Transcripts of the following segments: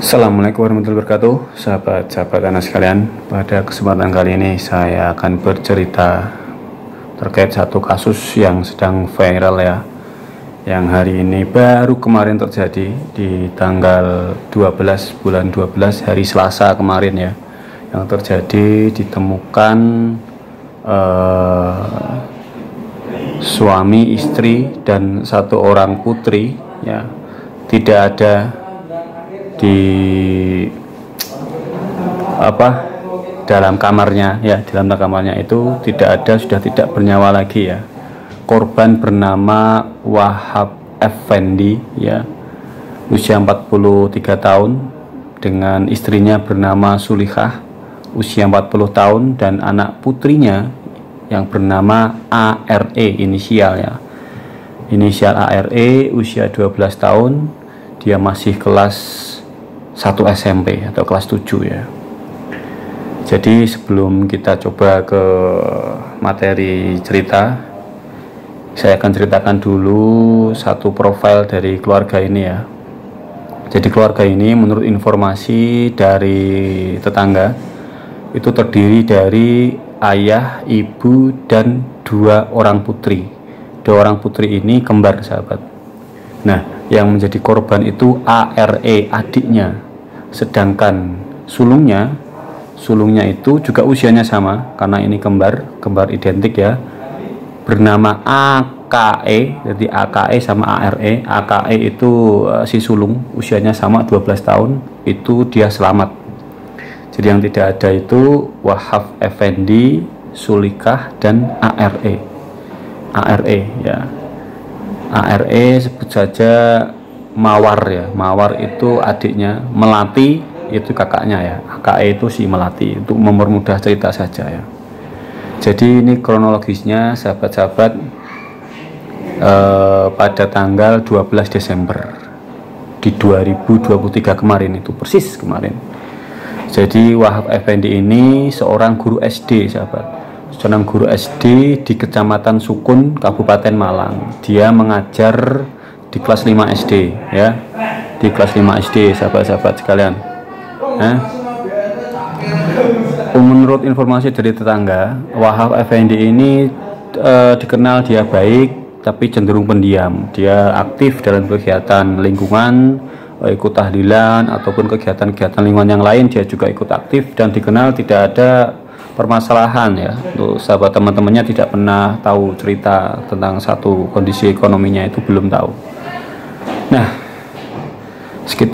Assalamualaikum warahmatullahi wabarakatuh, sahabat-sahabat anak sekalian. Pada kesempatan kali ini saya akan bercerita terkait satu kasus yang sedang viral ya, yang hari ini baru kemarin terjadi di tanggal 12 bulan 12 hari Selasa kemarin ya, yang terjadi ditemukan suami istri dan satu orang putri ya, tidak ada di dalam kamarnya ya, dalam kamarnya itu tidak ada, sudah tidak bernyawa lagi ya. Korban bernama Wahab Effendi ya, usia 43 tahun, dengan istrinya bernama Sulikah usia 40 tahun, dan anak putrinya yang bernama ARE, inisial ARE, usia 12 tahun. Dia masih kelas 1 SMP atau kelas 7 ya. Jadi sebelum kita coba ke materi cerita, saya akan ceritakan dulu satu profil dari keluarga ini ya. Jadi keluarga ini menurut informasi dari tetangga itu terdiri dari ayah, ibu, dan 2 orang putri. 2 orang putri ini kembar, sahabat. Nah, yang menjadi korban itu ARE, adiknya, sedangkan sulungnya itu juga usianya sama karena ini kembar identik ya, bernama AKE. Jadi AKE sama ARE, AKE itu si sulung, usianya sama 12 tahun, itu dia selamat. Jadi yang tidak ada itu Wahab Effendi, Sulikah, dan ARE ya. ARE sebut saja Mawar ya. Mawar itu adiknya, Melati itu kakaknya ya. AKE itu si Melati, untuk mempermudah cerita saja ya. Jadi ini kronologisnya sahabat-sahabat, pada tanggal 12 Desember di 2023 kemarin, itu persis kemarin. Jadi Wahab Effendi ini seorang guru SD, sahabat. Seorang guru SD di Kecamatan Sukun, Kabupaten Malang. Dia mengajar di kelas 5 SD ya. Di kelas 5 SD, sahabat-sahabat sekalian. Menurut informasi dari tetangga, Wahab Effendi ini dikenal dia baik tapi cenderung pendiam. Dia aktif dalam kegiatan lingkungan, ikut tahlilan ataupun kegiatan-kegiatan lingkungan yang lain, dia juga ikut aktif, dan dikenal tidak ada permasalahan ya. Untuk sahabat teman-temannya tidak pernah tahu cerita tentang satu kondisi ekonominya, itu belum tahu. Nah,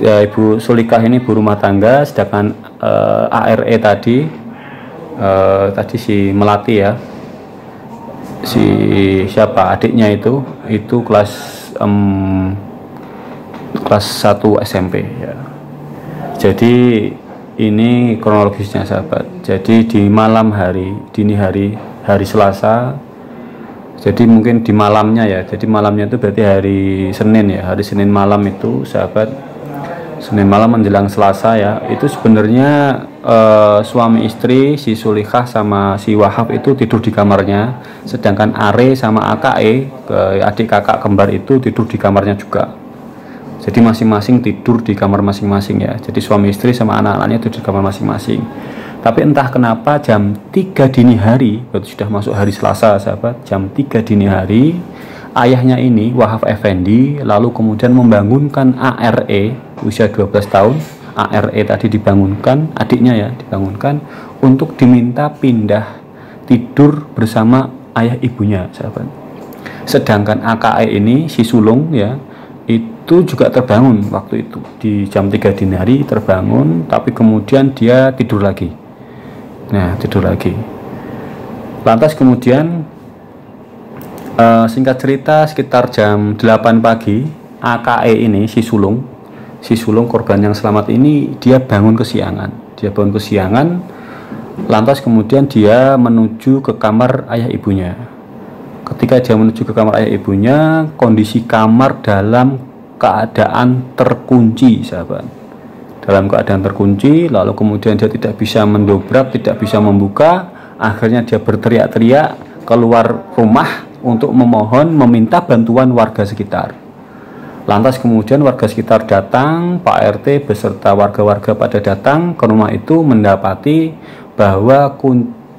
Ibu Sulikah ini ibu rumah tangga, sedangkan ARE tadi si Melati ya, si siapa adiknya itu kelas 1 SMP ya. Jadi ini kronologisnya, sahabat. Jadi di malam hari, dini hari Selasa. Jadi mungkin di malamnya ya. Jadi malamnya itu berarti hari Senin ya. Hari Senin malam itu, sahabat. Senin malam menjelang Selasa ya. Itu sebenarnya suami istri si Sulikah sama si Wahab itu tidur di kamarnya. Sedangkan Are sama AKE, adik kakak kembar, itu tidur di kamarnya juga. Jadi masing-masing tidur di kamar masing-masing ya. Jadi suami istri sama anak-anaknya tidur di kamar masing-masing. Tapi entah kenapa jam 3 dini hari, berarti sudah masuk hari Selasa, sahabat. Jam 3 dini hari, ayahnya ini Wahab Effendi lalu kemudian membangunkan ARE usia 12 tahun. ARE tadi dibangunkan, adiknya ya, dibangunkan untuk diminta pindah tidur bersama ayah ibunya, sahabat. Sedangkan AKE ini si sulung ya, itu juga terbangun waktu itu di jam 3 dini hari, terbangun, tapi kemudian dia tidur lagi. Nah, tidur lagi. Lantas kemudian singkat cerita sekitar jam 8 pagi, AKE ini si sulung korban yang selamat ini, dia bangun kesiangan. Lantas kemudian dia menuju ke kamar ayah ibunya. Ketika dia menuju ke kamar ayah ibunya, kondisi kamar dalam keadaan terkunci, sahabat. Dalam keadaan terkunci, lalu kemudian dia tidak bisa mendobrak, tidak bisa membuka. Akhirnya dia berteriak-teriak keluar rumah untuk meminta bantuan warga sekitar. Lantas kemudian warga sekitar datang, Pak RT beserta warga-warga pada datang ke rumah itu, mendapati bahwa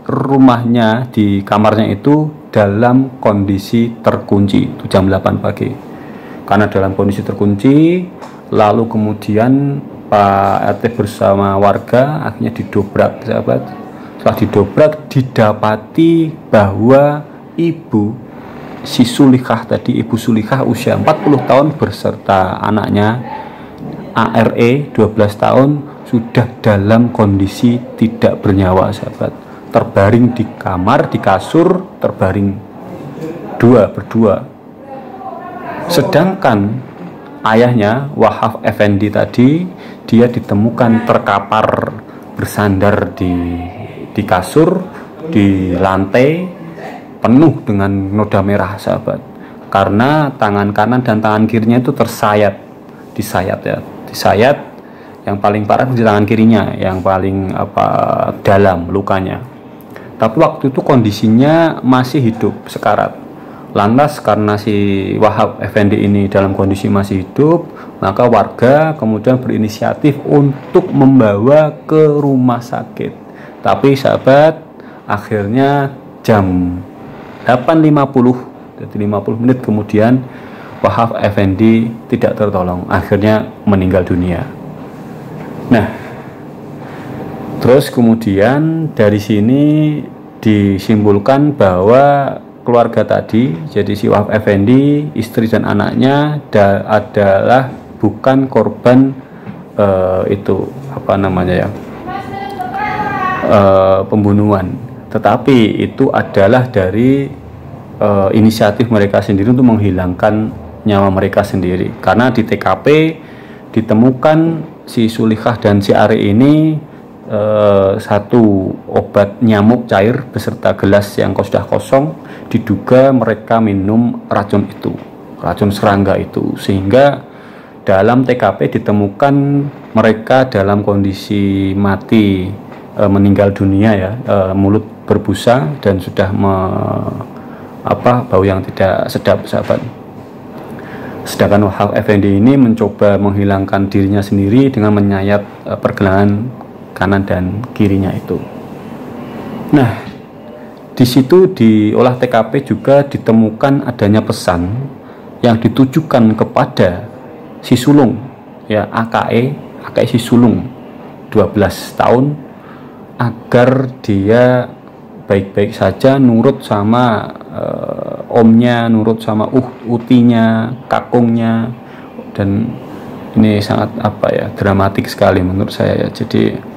rumahnya di kamarnya itu dalam kondisi terkunci. Itu jam 8 pagi. Karena dalam kondisi terkunci, lalu kemudian Pak RT bersama warga akhirnya didobrak, sahabat. Setelah didobrak, didapati bahwa si Sulikah tadi, Ibu Sulikah usia 40 tahun beserta anaknya ARE 12 tahun sudah dalam kondisi tidak bernyawa, sahabat. Terbaring di kamar, di kasur, terbaring berdua. Sedangkan ayahnya Wahab Effendi tadi, dia ditemukan terkapar bersandar di kasur, di lantai, penuh dengan noda merah, sahabat, karena tangan kanan dan tangan kirinya itu disayat. Yang paling parah di tangan kirinya, yang paling dalam lukanya. Tapi waktu itu kondisinya masih hidup, sekarat. Lantas karena si Wahab Effendi ini dalam kondisi masih hidup, maka warga kemudian berinisiatif untuk membawa ke rumah sakit. Tapi sahabat, akhirnya jam 8.50, jadi 50 menit kemudian Wahab Effendi tidak tertolong, akhirnya meninggal dunia. Nah, terus kemudian dari sini disimpulkan bahwa keluarga tadi, jadi si Wahab Effendi, istri dan anaknya adalah bukan korban pembunuhan, tetapi itu adalah dari inisiatif mereka sendiri untuk menghilangkan nyawa mereka sendiri. Karena di TKP ditemukan si Sulikah dan si Ari ini satu obat nyamuk cair beserta gelas yang sudah kosong, diduga mereka minum racun serangga itu, sehingga dalam TKP ditemukan mereka dalam kondisi mati, meninggal dunia ya, mulut berbusa dan sudah bau yang tidak sedap, sahabat. Sedangkan Wahab Effendi ini mencoba menghilangkan dirinya sendiri dengan menyayat pergelangan kanan dan kirinya itu. Nah, di situ di olah TKP juga ditemukan adanya pesan yang ditujukan kepada si sulung ya, AKE si sulung 12 tahun, agar dia baik-baik saja, nurut sama omnya, nurut sama utinya, kakungnya. Dan ini sangat dramatik sekali menurut saya ya. Jadi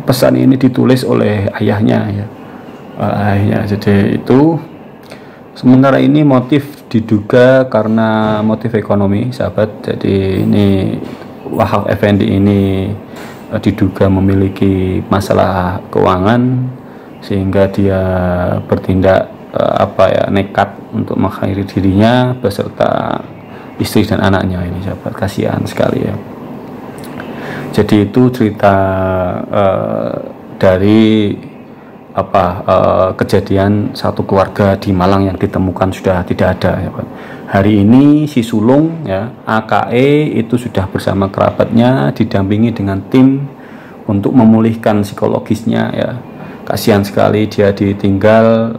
pesan ini ditulis oleh ayahnya ya, jadi itu. Sementara ini motif diduga karena motif ekonomi, sahabat. Jadi ini Wahab Effendi ini diduga memiliki masalah keuangan, sehingga dia bertindak nekat untuk mengakhiri dirinya beserta istri dan anaknya ini, sahabat. Kasihan sekali ya. Jadi itu cerita dari kejadian satu keluarga di Malang yang ditemukan sudah tidak ada ya, Pak. Hari ini si sulung ya, AKE itu sudah bersama kerabatnya, didampingi dengan tim untuk memulihkan psikologisnya ya. Kasihan sekali dia ditinggal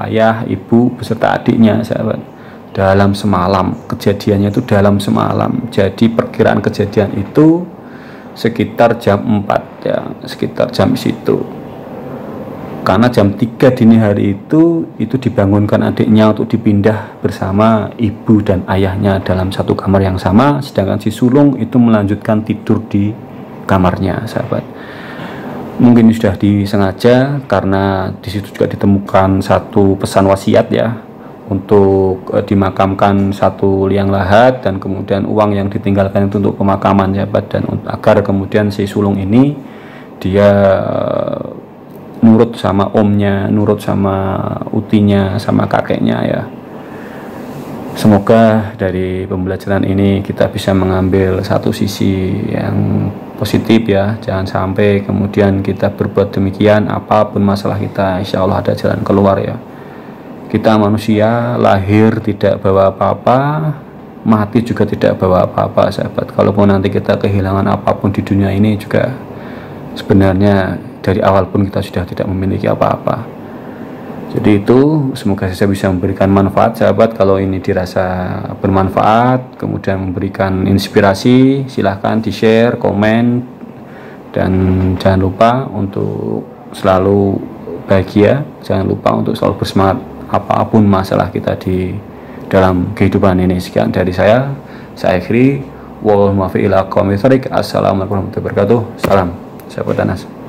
ayah, ibu beserta adiknya, sahabat, dalam semalam. Kejadiannya itu dalam semalam. Jadi perkiraan kejadian itu sekitar jam 4 ya, sekitar jam situ. Karena jam 3 dini hari itu dibangunkan adiknya untuk dipindah bersama ibu dan ayahnya dalam satu kamar yang sama, sedangkan si sulung itu melanjutkan tidur di kamarnya, sahabat. Mungkin sudah disengaja karena di situ juga ditemukan satu pesan wasiat ya, untuk dimakamkan satu liang lahat, dan kemudian uang yang ditinggalkan itu untuk pemakaman, sahabat, dan agar kemudian si sulung ini dia nurut sama omnya, nurut sama utinya, sama kakeknya ya. Semoga dari pembelajaran ini kita bisa mengambil satu sisi yang positif ya. Jangan sampai kemudian kita berbuat demikian, apapun masalah kita, insya Allah ada jalan keluar ya. Kita manusia, lahir tidak bawa apa-apa, mati juga tidak bawa apa-apa sahabat. Kalaupun nanti kita kehilangan apapun di dunia ini juga sebenarnya dari awal pun kita sudah tidak memiliki apa-apa. Jadi itu, semoga saya bisa memberikan manfaat sahabat. Kalau ini dirasa bermanfaat, kemudian memberikan inspirasi, silahkan di-share, komen, dan jangan lupa untuk selalu bahagia, jangan lupa untuk selalu bersemangat apapun masalah kita di dalam kehidupan ini. Sekian dari saya akhiri. Assalamualaikum warahmatullahi wabarakatuh. Salam, sahabat Anas.